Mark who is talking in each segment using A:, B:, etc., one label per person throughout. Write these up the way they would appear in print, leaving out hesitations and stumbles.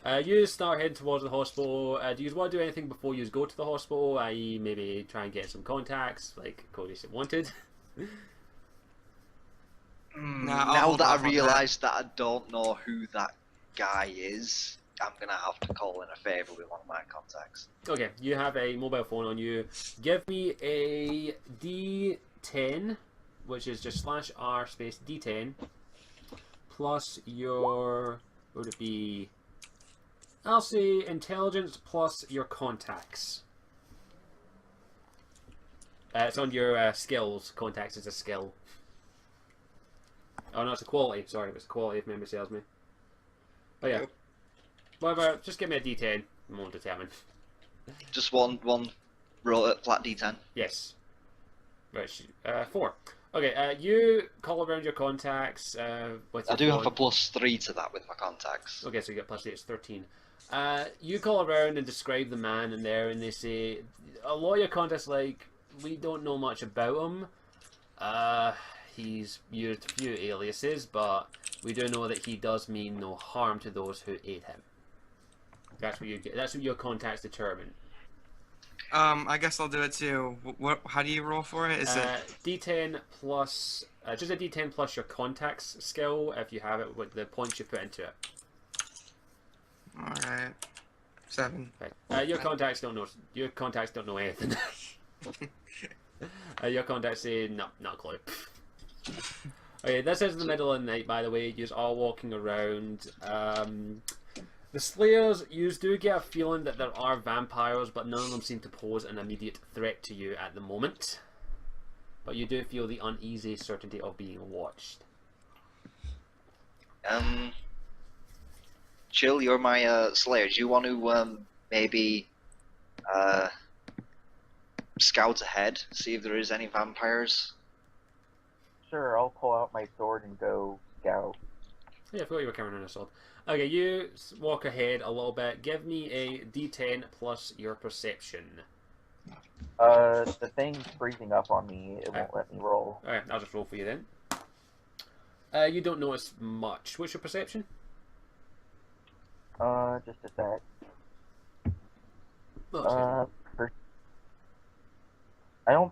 A: You start heading towards the hospital. Do you want to do anything before you go to the hospital? I.e., maybe try and get some contacts, like Cody said wanted.
B: Nah, I'll
C: Now
B: hold
C: that I
B: off on
C: realise that I don't know who that guy is, I'm gonna have to call in a favour with one of my contacts.
A: Okay, you have a mobile phone on you. Give me a D10, which is just /R space D10, plus your, what would it be? I'll say intelligence plus your contacts. It's on your skills. Contacts is a skill. Oh no, it's a quality. Sorry, it's a quality if memory serves me. Oh yeah. Whatever, just give me a D10. I won't determine.
C: Just one flat D10.
A: Yes. Right, 4. Okay, you call around your contacts with your
C: I do
A: phone.
C: have a +3 to that with my contacts.
A: Okay, so you get +8, it's 13. You call around and describe the man in there, and they say, a lot of your contacts like, we don't know much about him. He's used a few aliases, but we do know that he does mean no harm to those who aid him. That's what you get. That's what your contacts determine.
B: I guess I'll do it too. What? How do you roll for it? Is it
A: D10 plus just a D10 plus your contacts skill if you have it with the points you put into it.
B: all right? 7.
A: Right. Your contacts don't know. Your contacts don't know anything. Your contacts say no, not a clue. Okay, this is the middle of the night, by the way. You're all walking around. The Slayers, you do get a feeling that there are vampires, but none of them seem to pose an immediate threat to you at the moment. But you do feel the uneasy certainty of being watched.
C: Chill, you're my Slayer. Do you want to maybe scout ahead, see if there is any vampires?
D: Sure, I'll pull out my sword and go scout.
A: Yeah, I forgot you were carrying an assault. Okay, you walk ahead a little bit. Give me a D10 plus your perception.
D: The thing's freezing up on me. It won't let me roll.
A: Alright, I'll just roll for you then. You don't notice much. What's your perception?
D: Just a sec.
A: Oh,
D: I don't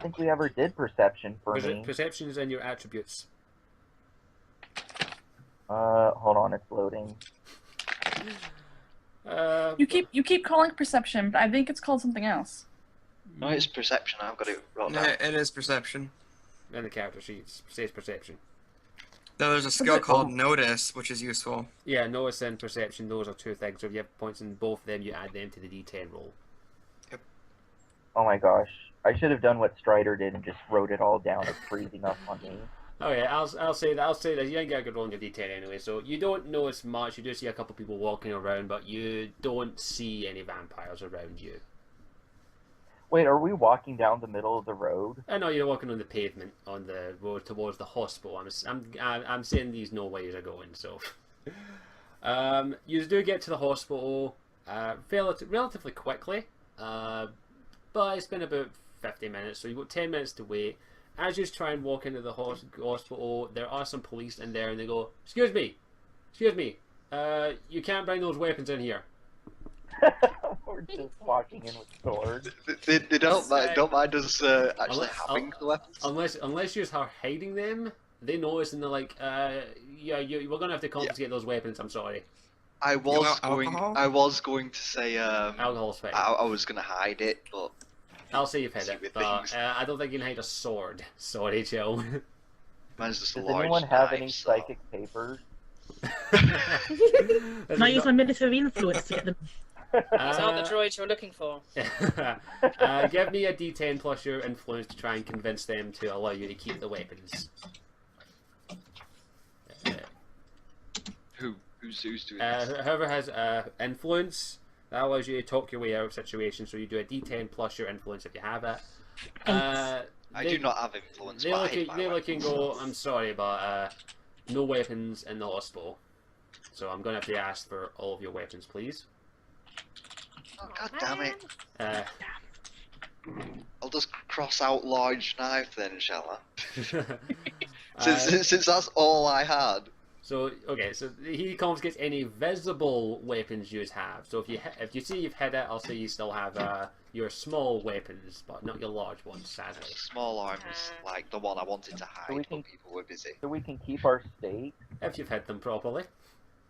D: think we ever did perception for me.
A: Perception is in your attributes.
D: Hold on, it's loading.
E: You keep calling perception, but I think it's called something else.
C: No, it's perception. I've got it wrote down.
B: Yeah, it is perception.
A: And the character sheet says perception.
B: No, there's a skill called notice, which is useful.
A: Yeah, notice and perception, those are two things. So if you have points in both of them, you add them to the D10 roll.
B: Yep.
D: Oh my gosh. I should have done what Strider did and just wrote it all down. It's freezing up on me.
A: Okay, I'll say that you ain't got a good roll on your D10 anyway, so you don't notice much. You do see a couple people walking around, but you don't see any vampires around you.
D: Wait, are we walking down the middle of the road?
A: I know you're walking on the pavement on the road towards the hospital. I'm saying these no ways are going. So, you do get to the hospital relatively quickly, but it's been about 50 minutes, so you've got 10 minutes to wait. As you try and walk into the hospital, there are some police in there, and they go, "Excuse me, you can't bring those weapons in here."
D: We're just walking in with swords.
C: They don't mind us actually having the weapons.
A: Unless you are hiding them, they notice and they're like, "Yeah, we're gonna have to confiscate those weapons. I'm sorry."
C: I was going to say
A: Alcohol's fine.
C: I was going to hide it, but
A: I'll say you've hid it, but I don't think you can hide a sword. Sorry, Chill.
C: Mine's just a
D: Does
C: large
D: anyone have
C: knife,
D: any
C: so-
D: psychic papers?
F: Might use my military influence to get them.
G: Is that the droid you're looking for?
A: Give me a D10 plus your influence to try and convince them to allow you to keep the weapons.
C: Who's doing this?
A: Whoever has influence, that allows you to talk your way out of situations. So you do a D10 plus your influence if you have it.
C: I do not have influence.
A: They look and go, "I'm sorry, but no weapons in the hospital. So I'm going to have to ask for all of your weapons, please."
C: Oh, God damn it!
A: Uh,
C: I'll just cross out large knife then, shall I?
A: uh,
C: Since that's all I had.
A: So okay, so he confiscates any visible weapons you have. So if you see you've hit it, I'll say you still have your small weapons, but not your large ones, sadly.
C: Small arms, like the one I wanted to hide,
D: we
C: but
D: can-
C: people were busy.
D: So we can keep our steak.
A: If you've hit them properly.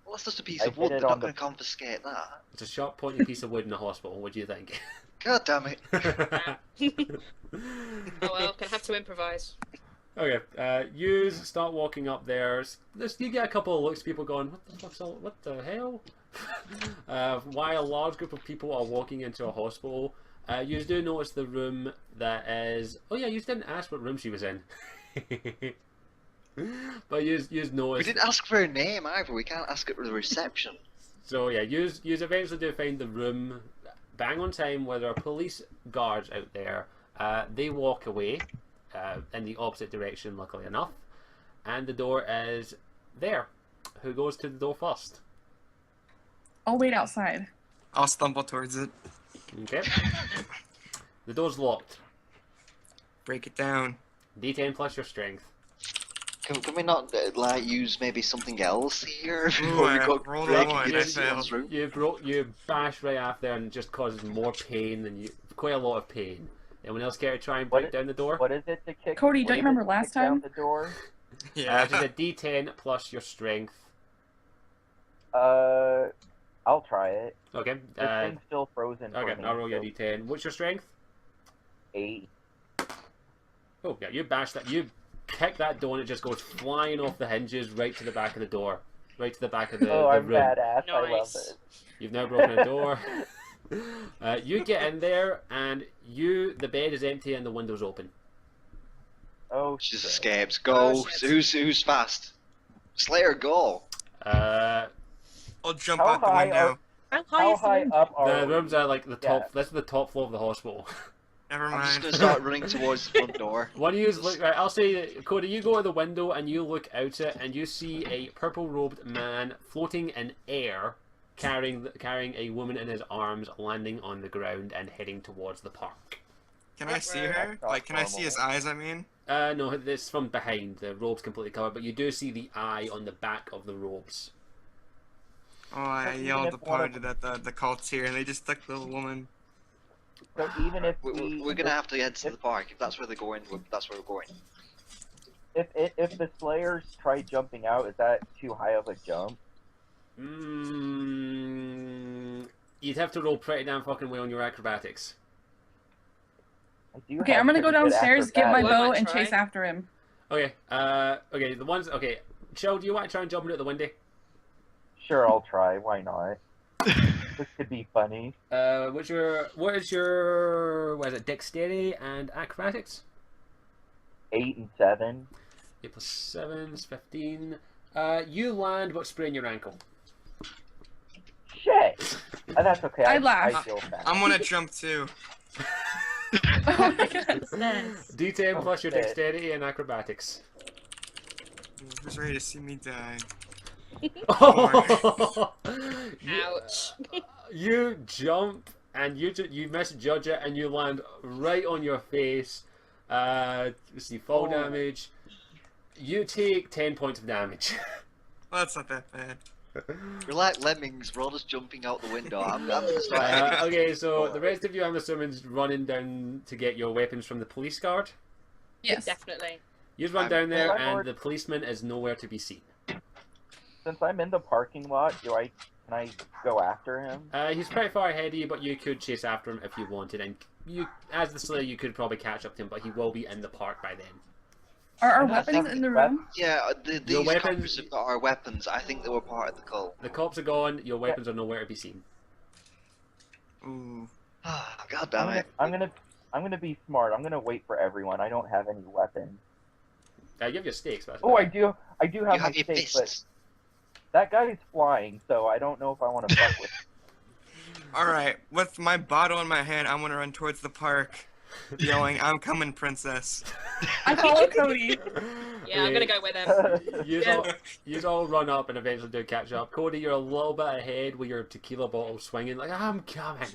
C: Well, that's just a piece
D: I
C: of wood.
D: hit
C: They're
D: it
C: not
D: on
C: going
D: the-
C: to confiscate that.
A: It's a sharp, pointy piece of wood in a hospital. What do you think?
C: God damn it.
G: Oh well, gonna have to improvise.
A: Okay, you start walking up there. You get a couple of looks, people going, what the hell? While a large group of people are walking into a hospital, you do notice the room that is... Oh yeah, you didn't ask what room she was in. But you notice...
C: We didn't ask for her name either. We can't ask it for the reception.
A: So yeah, you eventually do find the room bang on time where there are police guards out there. They walk away in the opposite direction, luckily enough, and the door is there. Who goes to the door first?
E: I'll wait outside.
B: I'll stumble towards it.
A: Okay. The door's locked.
B: Break it down.
A: D10 plus your strength.
C: Can we not like use maybe something else here
B: Ooh,
C: before we
B: I
C: go
B: rolled a
C: breaking
B: one,
C: into
B: I
C: someone's
B: failed.
C: room?
A: You bash right after and just causes more pain than quite a lot of pain. Anyone else care to try and break down the door?
D: What is it to kick?
E: Cody,
D: what
E: don't you
D: is it
E: remember
D: to
E: last
D: kick down
E: time?
D: the door?
B: Yeah.
A: Just a D10 plus your strength.
D: I'll try it.
A: Okay.
D: This thing's still frozen. For
A: Okay,
D: me,
A: I'll roll your
D: so
A: D10. What's your strength?
D: 8.
A: Oh yeah, you bash that. You kick that door and it just goes flying off the hinges right to the back of the door, right to the back of the
D: I'm
A: room.
D: badass. I love
G: Nice.
D: it.
A: You've now broken a door. You get in there and the bed is empty and the window's open.
D: Oh,
C: She just
D: shit.
C: escapes. Go.
G: Oh, shit.
C: Who's fast? Slayer, go.
A: Uh,
B: I'll jump
D: How
B: out the
D: high
B: window.
F: How high
D: How
F: is the
D: high
F: room?
D: up are
A: the
D: we?
A: rooms are like the top.
D: Yeah.
A: This is the top floor of the hospital.
B: Never
C: I'm just
B: mind.
C: gonna start running towards the front door.
A: One of you look right. I'll say, Cody, you go to the window and you look out it and you see a purple-robed man floating in air, carrying a woman in his arms, landing on the ground and heading towards the park.
B: Can I see her?
D: That's not
B: Like, can I see his eyes, I mean?
A: No, it's from behind. The robe's completely covered, but you do see the eye on the back of the robes.
B: Oh, I
D: Even
B: yelled
D: if
B: the
D: one of-
B: party that the cult's here, and they just took the woman.
D: So even if
C: We're gonna have to head to the park. If that's where they're going, that's where we're going.
D: if the Slayers try jumping out, is that too high of a jump?
A: You'd have to roll pretty damn fucking well on your acrobatics.
D: I do
E: Okay,
D: have
E: I'm gonna go
D: pretty good
E: downstairs, get my
G: Well, I
E: bow,
G: might
E: and
G: try.
E: chase after him.
A: Okay, okay, the ones, okay. Shell, do you want to try and jump into the window?
D: Sure, I'll try. Why not? This could be funny.
A: What is it, dexterity and acrobatics?
D: 8 and 7.
A: 8 plus 7 is 15. You land but sprain your ankle.
D: Shit! That's okay.
E: I laugh.
D: I feel fast.
B: I'm gonna jump too.
E: Oh my god.
F: Nice.
A: D10
D: Oh,
A: plus your
D: shit.
A: dexterity and acrobatics.
B: Who's ready to see me die?
G: Ouch.
A: You jump and you misjudge it and you land right on your face. Let's see, fall
D: Oh.
A: damage. You take 10 points of damage.
B: Well, that's not that bad.
C: We're like lemmings. We're all just jumping out the window. I'm gonna start.
A: Okay, so the rest of you, I'm assuming, is running down to get your weapons from the police guard.
E: Yes.
G: Definitely.
A: You run down there
D: Well,
A: and the policeman is nowhere to be seen.
D: Since I'm in the parking lot, can I go after him?
A: He's pretty far ahead of you, but you could chase after him if you wanted, and you, as the Slayer, you could probably catch up to him, but he will be in the park by then.
E: Are our
D: I'm not
E: weapons
D: thinking
E: in the
D: about-
E: room?
C: Yeah,
A: Your
C: these
A: weapons-
C: cops have got our weapons. I think they were part of the cult.
A: The cops are gone, your weapons are nowhere to be seen.
B: Ooh.
C: God damn it.
D: I'm gonna be smart. I'm gonna wait for everyone. I don't have any weapons.
A: You have your stakes, but that's
D: Oh, I
A: about
D: do have
C: You
D: my
C: have your
D: stake, but
C: fists.
D: that guy's flying, so I don't know if I want to fuck with.
B: Alright, with my bottle in my hand, I'm gonna run towards the park, yelling, "I'm coming, princess."
E: I follow Cody.
G: Yeah, I'm gonna go with him.
A: You all run up and eventually do catch up. Cody, you're a little bit ahead with your tequila bottle swinging, like, I'm coming.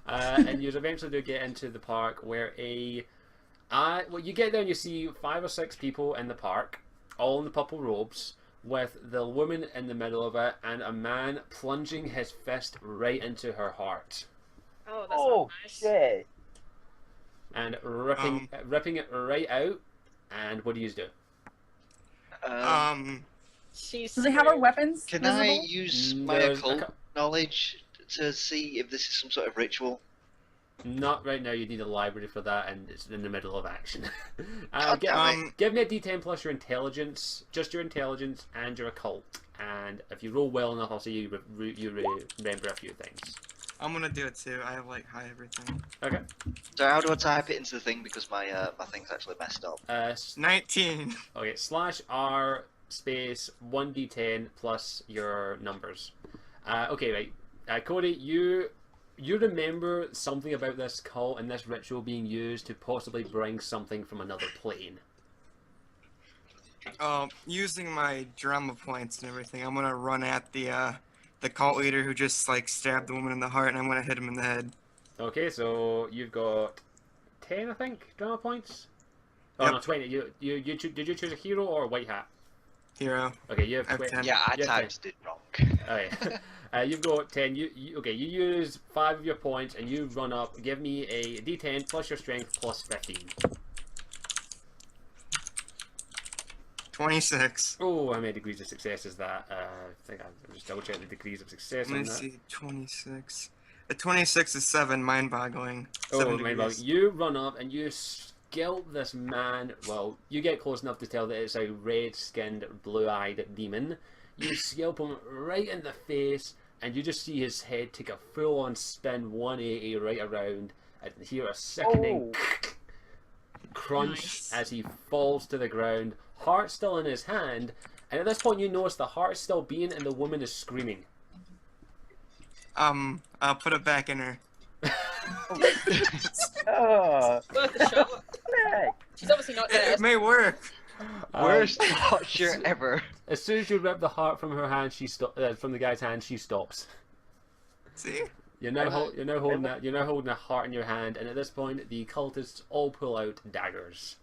A: And you eventually do get into the park where well, you get there and you see 5 or 6 people in the park, all in the purple robes. with the woman in the middle of it and a man plunging his fist right into her heart
G: Oh, that's
D: Oh
G: not nice.
D: shit!
A: and ripping it right out. And what do you do?
G: She's.
E: Do they have our weapons
C: Can
E: visible?
C: I use my
A: There's a
C: occult knowledge to see if this is some sort of ritual?
A: Not right now. You need a library for that, and it's in the middle of action.
C: damn
A: give me a D10 plus your intelligence, just your intelligence and your occult. And if you roll well enough, I'll say you remember a few things.
B: I'm gonna do it too. I have like high everything.
A: Okay.
C: So how do I type it into the thing because my my thing's actually messed up?
B: 19.
A: Okay. /R space 1d10 plus your numbers. Okay, right. Cody, you remember something about this cult and this ritual being used to possibly bring something from another plane.
B: Using my drama points and everything, I'm gonna run at the cult leader who just like stabbed the woman in the heart, and I'm gonna hit him in the head.
A: Okay, so you've got 10, I think, drama points. Oh
B: Yep.
A: no, 20. Did you choose a hero or a white hat?
B: Hero.
A: Okay, you have
B: I have
A: 20.
B: 10.
C: Yeah, I
A: Yeah,
C: typed it wrong.
A: Oh, yeah. You've got 10. You use 5 of your points and you run up. Give me a D10 plus your strength plus 15.
B: 26.
A: Oh, how many degrees of success is that? I think I'll just double check the degrees of success
B: Let
A: on
B: me
A: that.
B: see. 26. A 26 is 7. Mind-boggling.
A: Oh,
B: 7
A: my
B: degrees.
A: God. You run up and you scalp this man. Well, you get close enough to tell that it's a red-skinned, blue-eyed demon. You scalp him right in the face, and you just see his head take a full-on spin 180 right around, and hear a sickening crunch
G: Nice.
A: as he falls to the ground, heart still in his hand, and at this point you notice the heart still beating and the woman is screaming.
B: I'll put it back in her.
G: Worth a shot.
D: Heck.
G: She's obviously not
B: It
G: dead.
B: may work.
C: Worst watcher ever.
A: As soon as you rip the heart from her hand, from the guy's hand, she stops.
B: See?
A: You're now holding a heart in your hand, and at this point, the cultists all pull out daggers.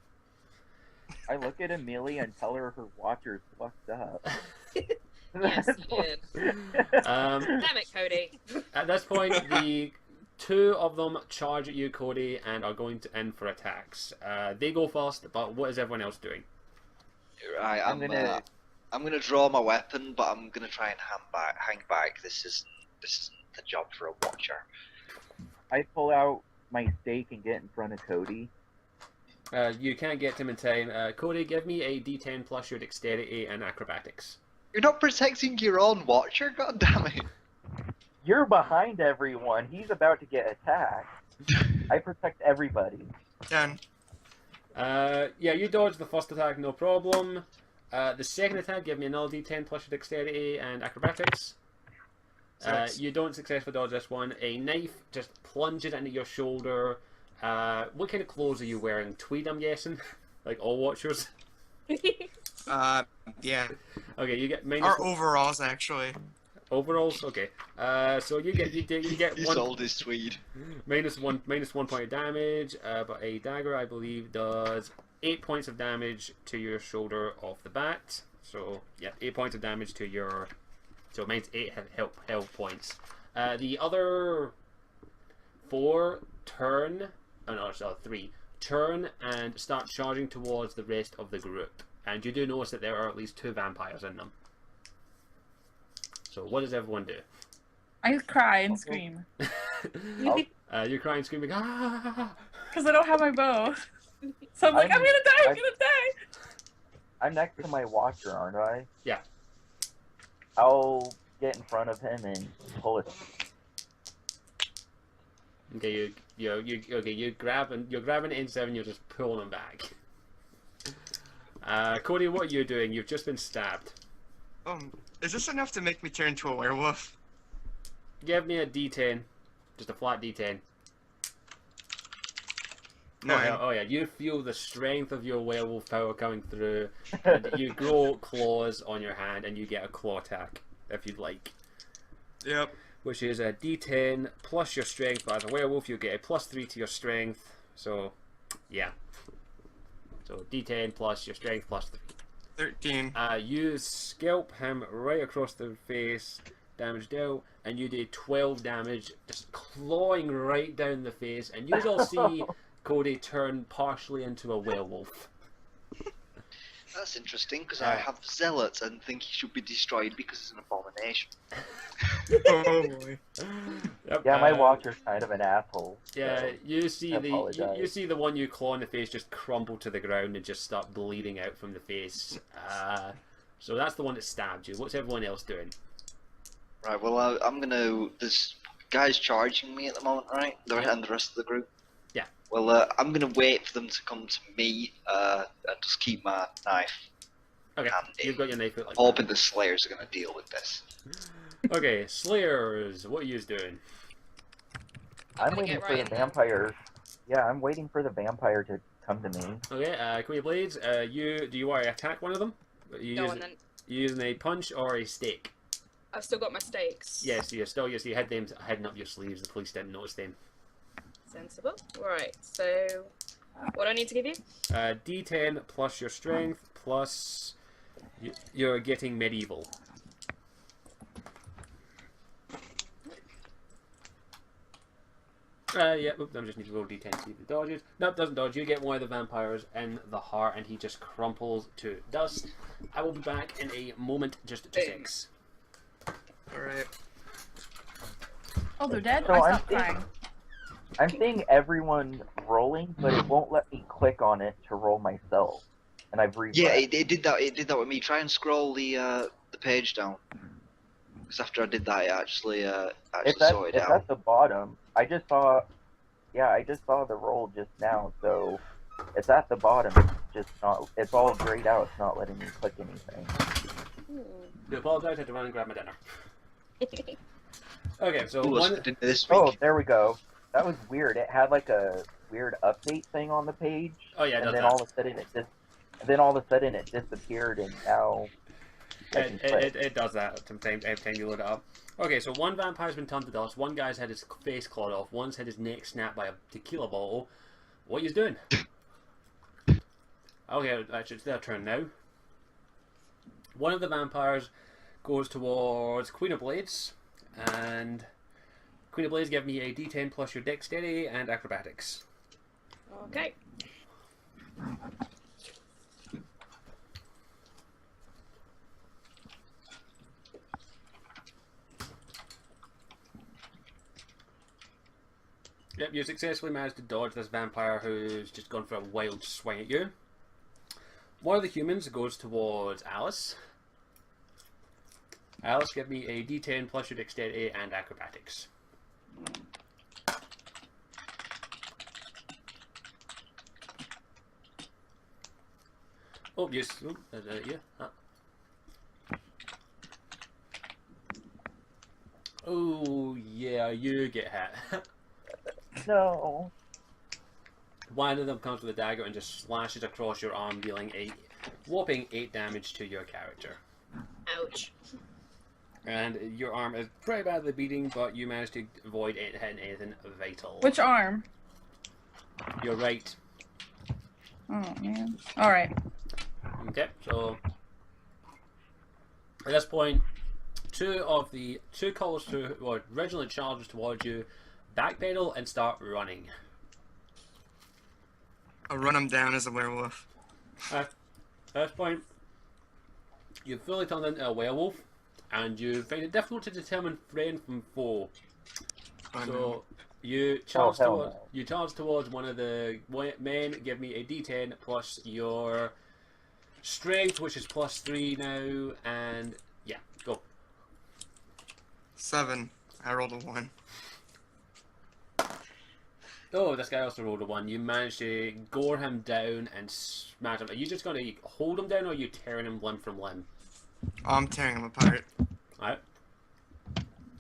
D: I look at Amelia and tell her watcher's fucked up.
G: Yes, you did. Damn it, Cody.
A: At this point, the two of them charge at you, Cody, and are going to in for attacks. They go first, but what is everyone else doing?
C: Right,
D: I'm
C: I'm gonna draw my weapon, but I'm gonna try and hang back. This is the job for a watcher.
D: I pull out my stake and get in front of Cody.
A: You can't get to him in time. Cody, give me a D10 plus your dexterity and acrobatics.
C: You're not protecting your own watcher, god damn it!
D: You're behind everyone. He's about to get attacked. I protect everybody.
B: 10.
A: Yeah, you dodge the first attack, no problem. The second attack, give me another D10 plus your dexterity and acrobatics. You don't successfully dodge this one. A knife just plunges into your shoulder. What kind of clothes are you wearing? Tweed, I'm guessing? Like all watchers?
B: Yeah.
A: Okay, you get minus
B: Our overalls, actually.
A: overalls. Okay, so you get
C: His
A: one
C: old is Tweed.
A: minus one point of damage. But a dagger, I believe, does 8 points of damage to your shoulder off the bat. So yeah, 8 points of damage to your. So mine's 8 health points. The other 4 turn. Oh no, sorry, 3 turn and start charging towards the rest of the group. And you do notice that there are at least 2 vampires in them. So what does everyone do?
E: I cry and scream.
A: You're crying, screaming, ah!
E: Because I don't have my bow. So I'm like, I'm gonna die, I'm gonna die!
D: I'm next to my watcher, aren't I?
A: Yeah.
D: I'll get in front of him and pull it.
A: Okay, you're grabbing N7, you're just pulling him back. Cody, what are you doing? You've just been stabbed.
B: Is this enough to make me turn into a werewolf?
A: Give me a D10, just a flat D10.
B: No.
A: Oh yeah, you feel the strength of your werewolf power coming through, and you grow claws on your hand, and you get a claw attack if you'd like.
B: Yep.
A: Which is a D10 plus your strength, but as a werewolf you get a +3 to your strength, so yeah. So D10 plus your strength +3.
B: 13.
A: You scalp him right across the face, damage dealt, and you do 12 damage, just clawing right down the face, and you all see Cody turn partially into a werewolf.
C: That's interesting because I have zealots and think he should be destroyed because it's an abomination.
B: Oh boy.
A: Yep,
D: Yeah, my watcher's kind of an asshole.
A: Yeah,
D: so
A: you see
D: I
A: the
D: apologize.
A: you see the one you claw in the face just crumple to the ground and just start bleeding out from the face. So that's the one that stabbed you. What's everyone else doing?
C: Right, well, I'm gonna. There's guys charging me at the moment, right? And the rest of the group.
A: Yeah.
C: Well, I'm gonna wait for them to come to me and just keep my knife
A: Okay,
C: handy.
A: you've got your knife out like
C: Hoping the Slayers are gonna deal with this.
A: that. Okay, Slayers, what are you doing?
D: I'm
G: gonna
D: waiting
G: get
D: for
G: right
D: the
G: in there.
D: vampire. Yeah, I'm waiting for the vampire to come to me.
A: Okay, Queen of Blades, do you want to attack one of them?
G: Go on then.
A: You using a punch or a stake?
G: I've still got my stakes.
A: Yes, you had them hidden up your sleeves. The police didn't notice them.
G: Sensible. Right, so what do I need to give you?
A: D10 plus your strength plus you're getting medieval. Yeah, oops, I just need to roll D10 to see if it dodges. Nope, doesn't dodge. You get one of the vampires in the heart and he just crumples to dust. I will be back in a moment, just to fix.
B: Alright.
E: Oh, they're dead?
D: So
E: I
D: I'm
E: stopped
D: seeing-
E: crying.
D: I'm seeing everyone rolling, but it won't let me click on it to roll myself. And I've refreshed.
C: Yeah, it did that. It did that with me. Try and scroll the page down. Because after I did that, it actually
D: It's
C: sorted
D: at
C: out.
D: the bottom. I just saw the roll just now, so it's at the bottom. It's just not. It's all grayed out. It's not letting me click anything.
A: I apologise, I had to run and grab my dinner. Okay, so
C: Ooh, I
A: one.
C: skipped into this week.
D: Oh, there we go. That was weird. It had like a weird update thing on the page.
A: Oh yeah, it
D: and
A: does
D: then
A: that.
D: all of a sudden it disappeared, and now I can click.
A: It does that every time you load it up. Okay, so one vampire's been turned to dust, one guy's had his face clawed off, one's had his neck snapped by a tequila bottle. What are you doing? Okay, actually it's their turn now. One of the vampires goes towards Queen of Blades, and Queen of Blades, give me a D10 plus your dexterity and acrobatics.
G: Okay.
A: Yep, you successfully managed to dodge this vampire who's just gone for a wild swing at you. One of the humans goes towards Alice. Alice, give me a D10 plus your dexterity and acrobatics. Oh, yes. Oh, yeah. Oh, yeah, you get hit.
D: No.
A: One of them comes with a dagger and just slashes across your arm, dealing a whopping 8 damage to your character.
G: Ouch.
A: And your arm is pretty badly bleeding, but you managed to avoid it hitting anything vital.
E: Which arm?
A: You're right.
E: Oh, man. Alright.
A: Okay, so at this point, two colours who were originally charged towards you backpedal and start running.
B: I'll run him down as a werewolf.
A: At this point, you've fully turned into a werewolf, and you find it difficult to determine friend from foe.
B: Oh,
A: So
B: no.
A: you charge
D: hell
A: towards
D: no.
A: you charge towards one of the men. Give me a D10 plus your strength, which is +3 now, and yeah, go.
B: 7. I rolled a 1.
A: Oh, this guy also rolled a 1. You managed to gore him down and smash him. Are you just going to hold him down, or are you tearing him limb from limb?
B: Oh, I'm tearing him apart.
A: Alright.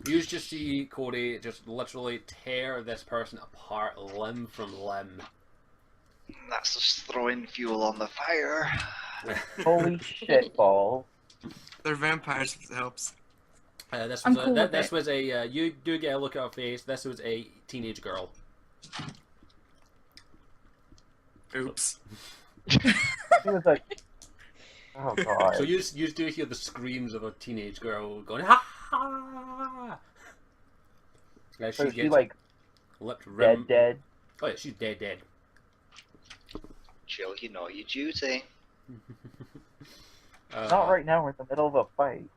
A: You just see Cody just literally tear this person apart limb from limb.
C: That's just throwing fuel on the fire.
D: Holy shit balls.
B: They're vampires if it helps.
A: This
E: I'm
A: was
E: cool with
A: this
E: it.
A: was a you do get a look at her face. This was a teenage girl.
B: Oops.
D: He was a Oh god.
A: So you do hear the screams of a teenage girl going ha ha. As
D: So
A: she
D: is she
A: gets
D: like
A: lipped rim.
D: dead?
A: Oh yeah, she's dead.
C: Chill, you know your duty.
D: Not right now. We're in the middle of a fight.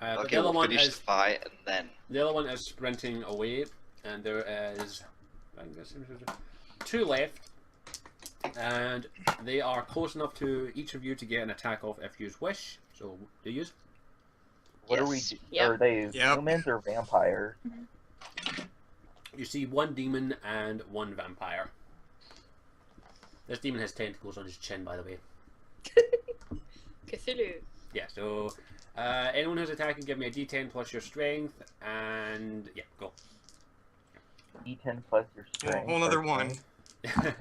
A: But
C: Okay,
A: the other
C: we'll
A: one
C: finish
A: is
C: the fight and then.
A: the other one is sprinting away, and there is I guess, 2 left, and they are close enough to each of you to get an attack off if you wish. So do you?
D: What
C: Yes.
D: are we?
G: Yep.
D: Are they
B: Yep.
D: humans or vampires?
A: You see 1 demon and 1 vampire. This demon has tentacles on his chin, by the way.
G: Cthulhu.
A: Yeah, so anyone who's attacking, give me a d10 plus your strength, and yeah, go.
D: D10 plus your
B: Yeah,
D: strength.
B: whole other
D: or
B: one.
D: something.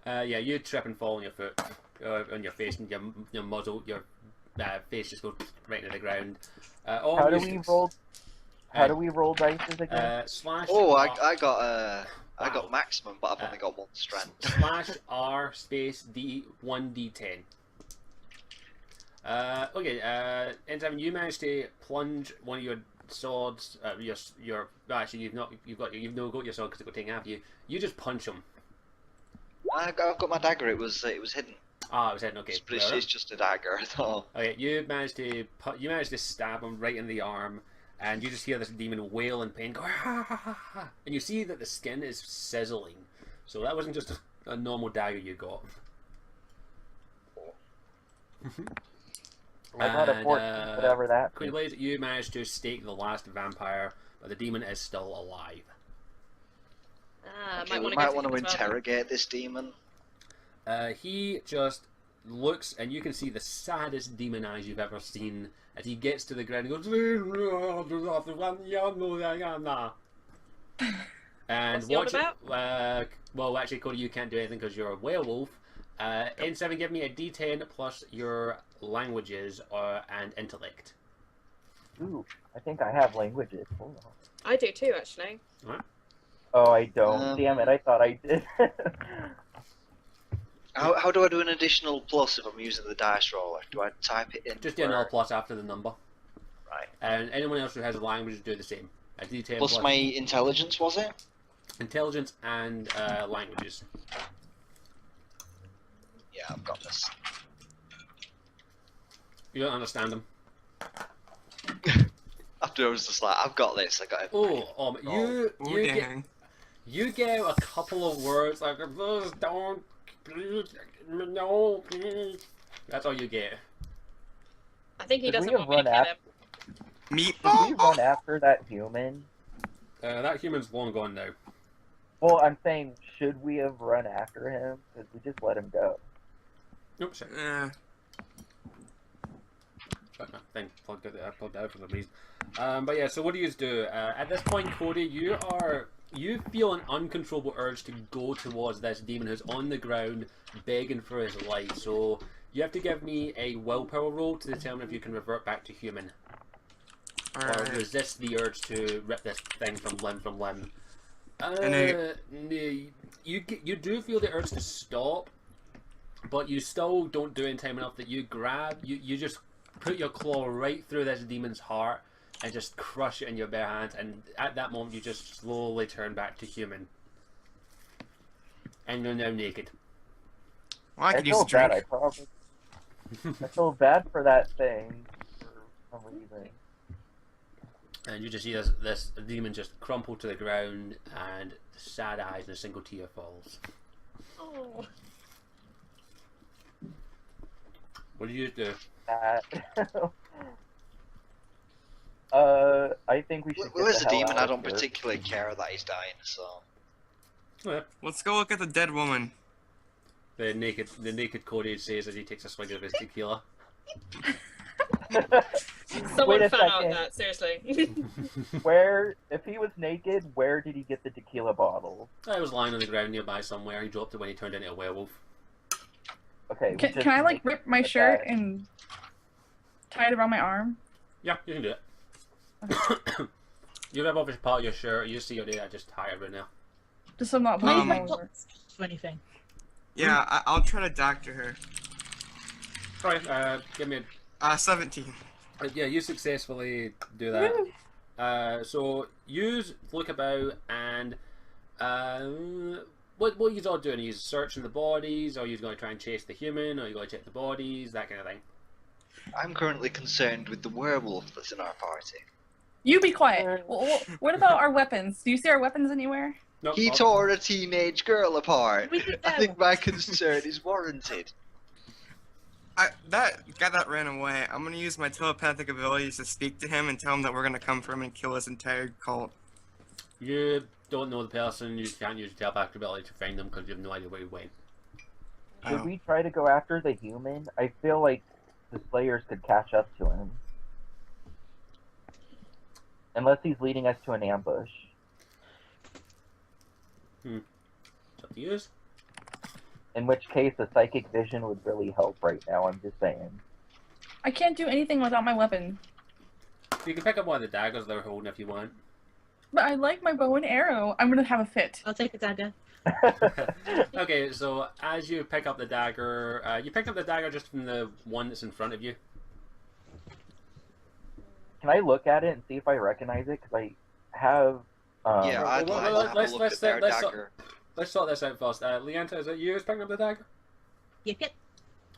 A: Yeah, you trip and fall on your foot, on your face, and your muzzle, your face just goes right into the ground.
D: How do we roll? How do we roll dices again?
A: Slash.
C: Oh,
A: R,
C: I got I
A: Wow.
C: got maximum, but I've only got 1 strength.
A: slash R space D1d10. Okay. Anytime you manage to plunge one of your swords, your actually you've not got your sword because it got taken out of you. You just punch him.
C: I've got my dagger. It was hidden.
A: Ah, it was hidden. Okay.
C: It's just a dagger. Though.
A: Okay, you managed to stab him right in the arm, and you just hear this demon wail in pain, go ha ha ha ha, and you see that the skin is sizzling. So that wasn't just a normal dagger you got.
D: I got a
A: and,
D: 14, whatever that.
A: Queen Blade, you managed to stake the last vampire, but the demon is still alive.
G: Ah,
C: Okay, we
G: might
C: might
G: want
C: want
G: to
C: to interrogate this demon.
A: He just looks, and you can see the saddest demon eyes you've ever seen. As he gets to the ground, he goes, and
G: What's he on
A: watch
G: about?
A: it. Well, actually, Cody, you can't do anything because you're a werewolf. N7, give me a D10 plus your languages and intellect.
D: Ooh, I think I have languages. Hold on.
G: I do too, actually.
D: Oh, I don't. Damn it! I thought I did.
C: How do I do an additional plus if I'm using the dice roller? Do I type it in?
A: Just do another plus after the number.
C: Right.
A: And anyone else who has a language do the same. A D10
C: Plus my intelligence, was it?
A: intelligence and languages.
C: Yeah, I've got this.
A: You don't understand them.
C: After I was just like, I've got this. I got it.
A: Oh,
B: Dang.
A: you get a couple of words like "Please don't, please, no, please." That's all you get.
G: I think he
D: Did we
G: doesn't want me to
D: run
G: kill
D: after-
G: him.
B: Meat.
D: Did we run after that human?
A: That human's long gone now.
D: Well, I'm saying, should we have run after him? Because we just let him go.
A: Oops, sorry. Sorry, my thing plugged out for some reason. But yeah, so what do you do? At this point, Cody, you feel an uncontrollable urge to go towards this demon who's on the ground begging for his life. So you have to give me a willpower roll to determine if you can revert back to human. Or
B: Alright.
A: resist the urge to rip this thing from limb.
B: And
A: you do feel the urge to stop, but you still don't do it in time enough that you just put your claw right through this demon's heart and just crush it in your bare hands, and at that moment you just slowly turn back to human. And you're now naked.
B: Well, I
D: I
B: could use
D: feel
B: a drink.
D: I feel bad for that thing for some reason.
A: And you just see this demon just crumple to the ground, and sad eyes and a single tear falls.
G: Oh.
A: What do you do?
D: I think we should.
C: Well, as a
D: get the hell
C: demon,
D: out
C: I
D: of
C: don't
D: here.
C: particularly care that he's dying, so.
A: Oh, yeah.
B: Let's go look at the dead woman.
A: The naked Cody says as he takes a swig of his tequila.
G: Someone
D: Wait a
G: found out
D: second.
G: that, seriously.
D: Where, if he was naked, where did he get the tequila bottle?
A: I was lying on the ground nearby somewhere. He dropped it when he turned into a werewolf.
D: Okay. we
E: Can
D: just
E: I like
D: make
E: rip my
D: it
E: shirt
D: that-
E: and tie it around my arm?
A: Yeah, you can do it. You rip off his part of your shirt. You see your day. I just tie it right now.
E: Just so I'm not
B: Um,
E: bleeding all over.
F: Do anything.
B: Yeah, I'll try to doctor her.
A: Sorry, give me
B: 17.
A: yeah, you successfully do that. So you look about and what you all doing? Are you searching the bodies? Or are you going to try and chase the human? Or are you going to check the bodies? That kind of thing.
C: I'm currently concerned with the werewolf that's in our party.
E: You be quiet. What about our weapons? Do you see our weapons anywhere?
A: Nope.
C: He tore a teenage girl apart.
F: We did
C: I
F: that.
C: think my concern is warranted.
B: That guy that ran away, I'm gonna use my telepathic abilities to speak to him and tell him that we're gonna come for him and kill his entire cult.
A: You don't know the person. You can't use your telepathic ability to find them because you have no idea where he went.
D: Should we try to go after the human? I feel like the Slayers could catch up to him. Unless he's leading us to an ambush.
A: It's up to you.
D: In which case, a psychic vision would really help right now, I'm just saying.
E: I can't do anything without my weapon.
A: You can pick up one of the daggers they're holding if you want.
E: But I like my bow and arrow. I'm gonna have a fit.
F: I'll take a dagger.
A: Okay, so as you pick up the dagger, you picked up the dagger just from the one that's in front of you.
D: Can I look at it and see if I recognize it? Because I have...
C: Yeah, I'd like to have a look at their dagger.
A: Let's sort this out first. Leanta, is it you who's picking up the dagger?
F: Yep.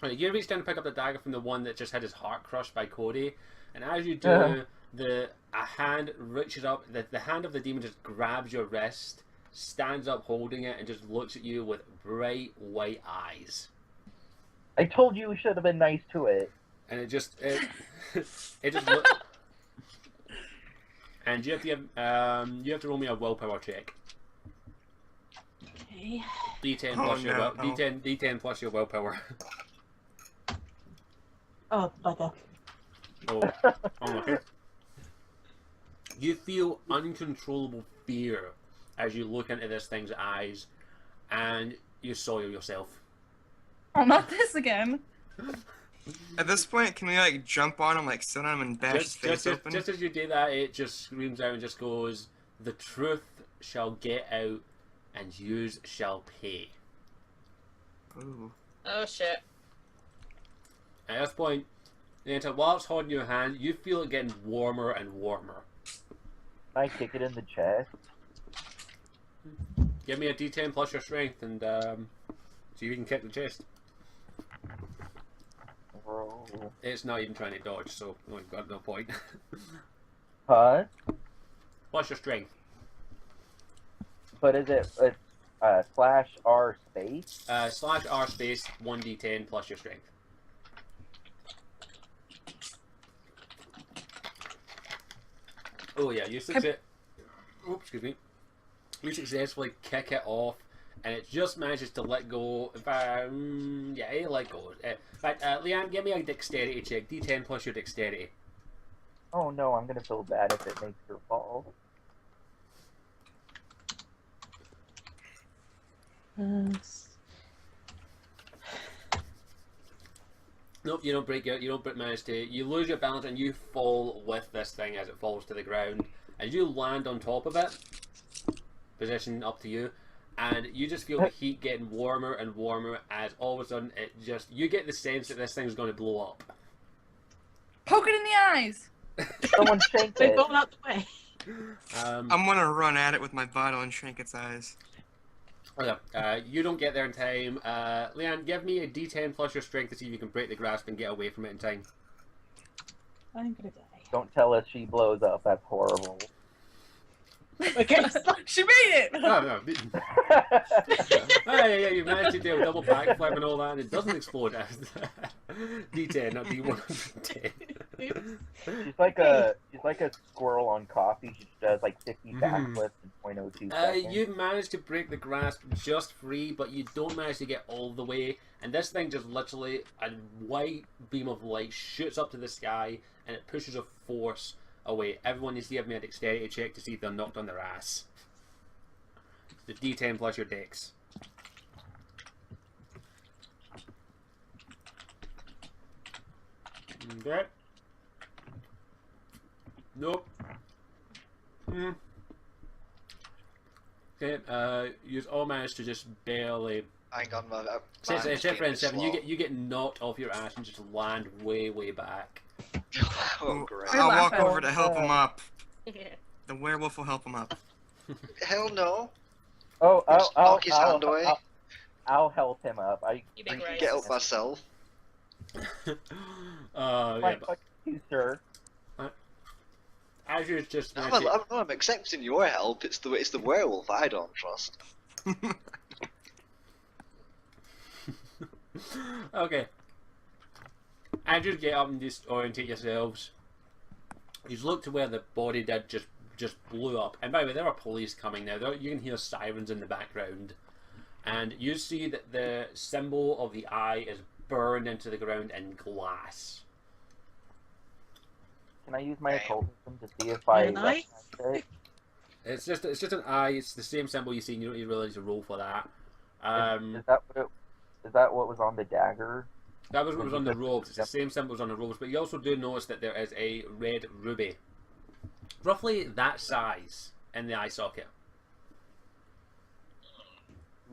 A: Right, you reach down to pick up the dagger from the one that just had his heart crushed by Cody, and as you do, a hand reaches up, the hand of the demon just grabs your wrist, stands up holding it, and just looks at you with bright white eyes.
D: I told you we should have been nice to it.
A: And it just and you have to roll me a willpower check.
F: Okay.
A: D10
B: Oh,
A: plus your
B: no.
A: D10 plus your willpower.
F: Oh, bugger.
A: Oh, okay. You feel uncontrollable fear as you look into this thing's eyes, and you soil yourself.
E: Oh, not this again.
B: At this point, can we like jump on him, like sit on him and bash his face open?
A: Just as you do that, it just screams out and just goes, "The truth shall get out, and yous shall pay."
B: Ooh.
G: Oh shit.
A: At this point, while it's holding your hand, you feel it getting warmer and warmer.
D: Can I kick it in the chest?
A: Give me a D10 plus your strength, and see if you can kick the chest.
D: Roll.
A: It's not even trying to dodge, so you've got no point.
D: Huh?
A: Plus your strength.
D: But is it slash R space?
A: Slash R space 1D10 plus your strength. Oh yeah, you success. Oops, excuse me. You successfully kick it off, and it just manages to let go. Yeah, it let go. In fact, Leanne, give me a dexterity check. D10 plus your dexterity.
D: Oh no, I'm gonna feel bad if it makes her fall.
A: Nope, you don't break it. You don't manage to. You lose your balance and you fall with this thing as it falls to the ground. As you land on top of it, position up to you, and you just feel the heat getting warmer and warmer as all of a sudden you get the sense that this thing's going to blow up.
E: Poke it in the eyes.
D: Someone shank
F: They've
D: it.
F: gone out the way.
B: I'm gonna run at it with my bottle and shrink its eyes.
A: Okay, you don't get there in time. Leanne, give me a D10 plus your strength to see if you can break the grasp and get away from it in time.
F: I'm gonna die.
D: Don't tell us she blows up. That's horrible.
F: Okay.
E: She made it.
A: No. Yeah, you managed to do a double backflip and all that, and it doesn't explode. D10, not D110.
D: She's like a squirrel on coffee. She does like 50 backflips in 0.02 seconds.
A: You managed to break the grasp just free, but you don't manage to get all the way. And this thing just literally, a white beam of light shoots up to the sky, and it pushes a force away. Everyone needs to give me a dexterity check to see if they're knocked on their ass. The D10 plus your dex. Okay. Nope. Okay, you all managed to just barely
C: Hang on, man.
A: Except for N7, you get knocked off your ass and just land way back.
C: Oh, great.
B: I'll walk
E: laughing.
B: over to help him up.
G: Yeah.
B: The werewolf will help him up.
C: Hell no.
D: Oh,
C: Just knock his hand away.
D: I'll help him up.
G: You
C: I
G: big
C: can
G: racist.
C: get up myself.
A: Yeah, but
D: Fuck you, sir.
A: as you're just
C: I'm accepting your help. It's the werewolf I don't trust.
A: okay. As you get up and just orientate yourselves, you look to where the body did just blew up. And by the way, there are police coming now. You can hear sirens in the background. And you see that the symbol of the eye is burned into the ground in glass.
D: Can I use my
C: Damn.
D: occultism to see if I
F: An eye?
D: recognize it?
A: It's just an eye. It's the same symbol you see. And you don't even really need to roll for that.
D: Is that what was on the dagger?
A: That was what was on the robes. It's the same symbols on the robes, but you also do notice that there is a red ruby, roughly that size, in the eye socket.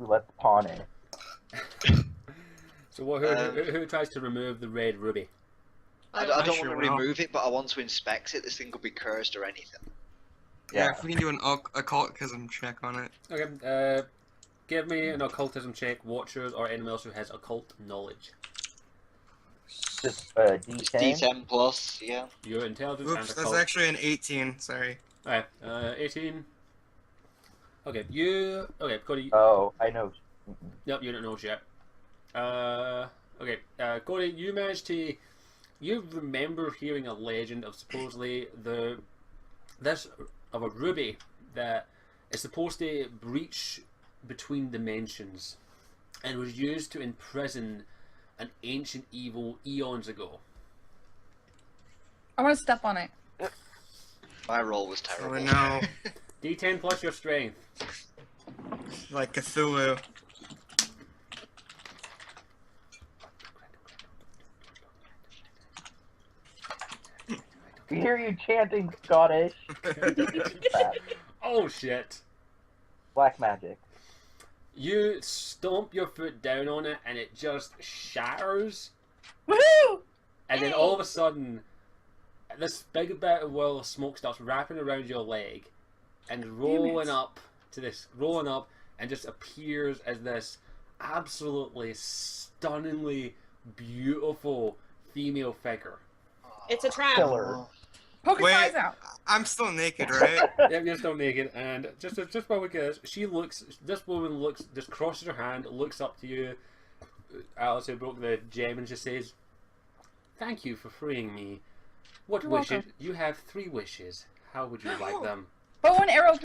D: Ooh, let's pawn it.
A: So who tries to remove the red ruby?
C: I don't want
B: sure
C: to
B: will.
C: remove it, but I want to inspect it. This thing could be cursed or anything.
B: Yeah, if we can do an occultism check on it.
A: Okay, give me an occultism check, Watchers or anyone else who has occult knowledge.
D: Just
C: It's
D: D10.
C: D10 plus, yeah.
A: Your intelligence
B: Oops,
A: and
B: that's
A: occult.
B: actually an 18. Sorry.
A: Alright, 18. Okay, okay, Cody.
D: Oh, I know.
A: Yep, you don't know yet. Okay, Cody, you remember hearing a legend of supposedly of a ruby that is supposed to breach between dimensions and was used to imprison an ancient evil eons ago.
E: I want to step on it.
C: My roll was terrible.
B: Oh no.
A: D10 plus your strength.
B: Like Cthulhu.
D: We hear you chanting Scottish.
A: Oh shit.
D: Black magic.
A: You stomp your foot down on it and it just shatters.
E: Woohoo!
A: And then all of a sudden, this big bit of whirl of smoke starts wrapping around your leg and rolling up and just appears as this absolutely stunningly beautiful female figure.
G: It's a trap.
D: Killer.
E: Poke his
B: Wait.
E: eyes out.
B: I'm still naked, right?
A: Yep, you're still naked, and just while we get this woman just crosses her hand, looks up to you, Alice who broke the gem, and just says, "Thank you for freeing me. What
E: You're
A: wishes?
E: welcome.
A: You have 3 wishes. How would you like them?"
E: Bow and arrow